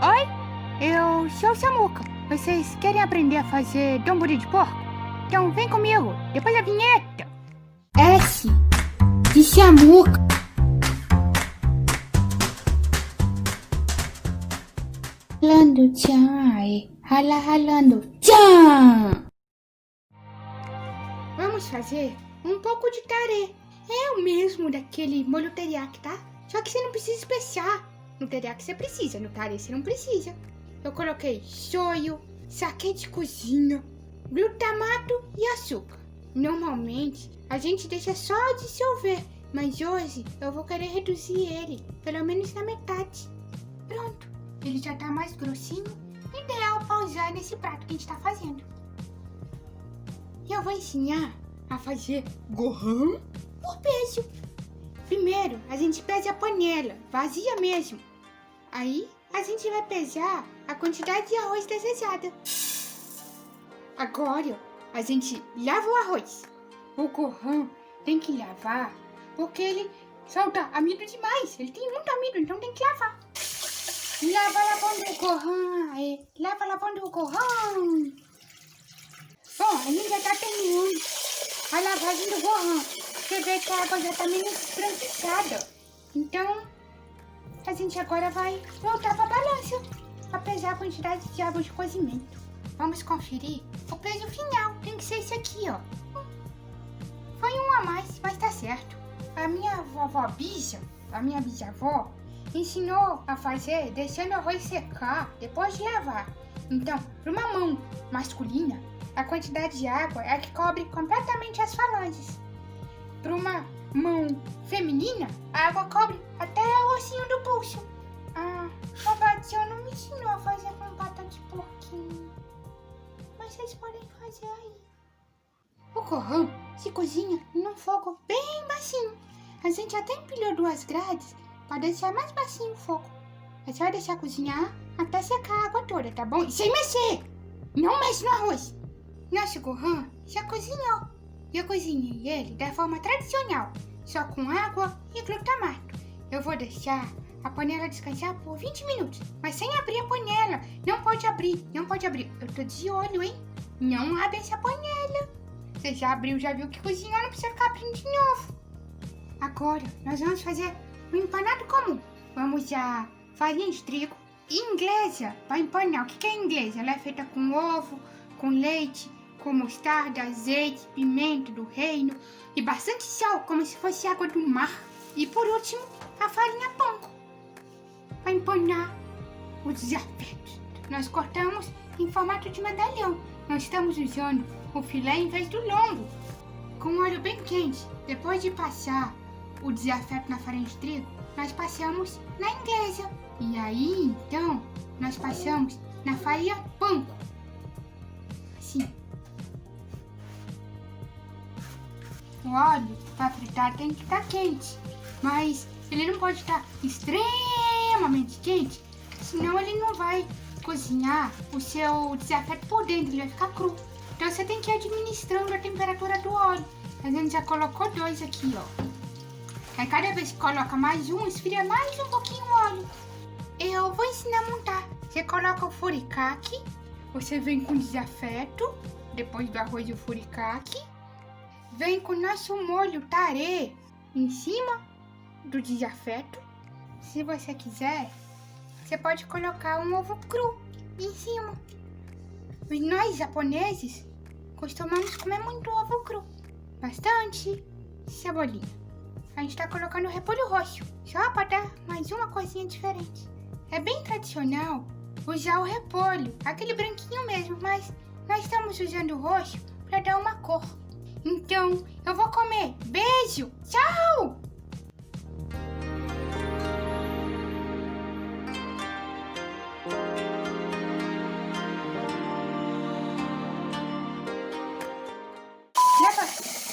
Oi, eu sou o Samuca. Vocês querem aprender a fazer domburi de porco? Então vem comigo, depois da vinheta. S de Samuca. Ralando tchan, ralando tchan. Vamos fazer um pouco de tarê. É o mesmo daquele molho teriyaki, tá? Só que você não precisa especiar. No teriyaki você precisa, no tarê você não precisa. Eu coloquei shoyu, saquê de cozinha, glutamato e açúcar. Normalmente a gente deixa só dissolver, mas hoje eu vou querer reduzir ele, pelo menos na metade. Pronto, ele já tá mais grossinho, ideal pra usar nesse prato que a gente tá fazendo. E eu vou ensinar a fazer gohan por peso. Primeiro, a gente pesa a panela, vazia mesmo. Aí, a gente vai pesar a quantidade de arroz desejada. Agora, a gente lava o arroz. O gohan tem que lavar, porque ele solta amido demais. Ele tem muito amido, então tem que lavar. Lava lavando o gohan, lava lavando o gohan. Bom, a gente já tá terminando a lavagem do gohan. Você vê que a água já tá meio esbranquiçada. Então, a gente agora vai voltar pra balança, pra pesar a quantidade de água de cozimento. Vamos conferir o peso final. Tem que ser esse aqui, ó. Foi um a mais, mas tá certo. A minha vovó Bisa, a minha bisavó, ensinou a fazer deixando o arroz secar depois de lavar. Então, para uma mão masculina, a quantidade de água é a que cobre completamente as falanges. Para uma mão feminina, a água cobre até o ossinho do pulso. Ah, a Batia não me ensinou a fazer com pata de porquinho. Mas vocês podem fazer aí. O gohan se cozinha num fogo bem baixinho. A gente até empilhou 2 grades para deixar mais baixinho o fogo. É só deixar cozinhar até secar a água toda, tá bom? E sem mexer! Não mexe no arroz! Nosso gohan já cozinhou. E eu cozinhei ele da forma tradicional, só com água e glutamato. Eu vou deixar a panela descansar por 20 minutos, mas sem abrir a panela. Não pode abrir, não pode abrir. Eu tô de olho, hein? Não abre essa panela. Você já abriu, já viu que cozinhou, não precisa ficar abrindo de novo. Agora, nós vamos fazer um empanado comum. Vamos usar farinha de trigo inglesa para empanar. O que é inglesa? Ela é feita com ovo, com leite, com mostarda, azeite, pimenta do reino e bastante sal, como se fosse água do mar. E por último, a farinha panko para empanar os afetos. Nós cortamos em formato de medalhão. Nós estamos usando o filé em vez do lombo, com óleo bem quente. Depois de passar o desafeto na farinha de trigo, nós passamos na inglesa. E aí, então, nós passamos na farinha panko. Assim. O óleo para fritar tem que estar quente, mas ele não pode estar extremamente quente, senão ele não vai cozinhar o seu desafeto por dentro, ele vai ficar cru. Então você tem que ir administrando a temperatura do óleo. A gente já colocou 2 aqui, ó. Aí cada vez que coloca mais um, esfria mais um pouquinho o óleo. Eu vou ensinar a montar. Você coloca o furikake, você vem com o desafeto, depois do arroz e o furikake. Vem com o nosso molho tarê em cima do desafeto. Se você quiser, você pode colocar um ovo cru em cima. Nós japoneses costumamos comer muito ovo cru. Bastante cebolinha. A gente tá colocando repolho roxo, só para dar mais uma coisinha diferente. É bem tradicional usar o repolho, aquele branquinho mesmo, mas nós estamos usando o roxo para dar uma cor. Então, eu vou comer. Beijo! Tchau!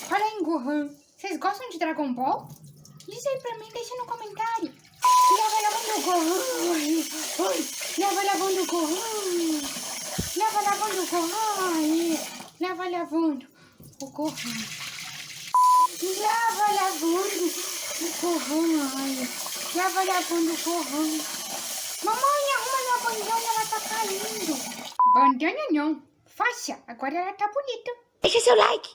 Fala aí, Gohan. Vocês gostam de Dragon Ball? Diz aí pra mim, deixa no comentário. Lava lavando o Gohan. Lava lavando o Gohan. Lava lavando o Gohan. Lava lavando o Gohan. Lava lavando o Gohan. Lava lavando o Gohan. Mamãe, arruma minha Bandana não. Faça. Agora ela tá bonita. Deixa seu like.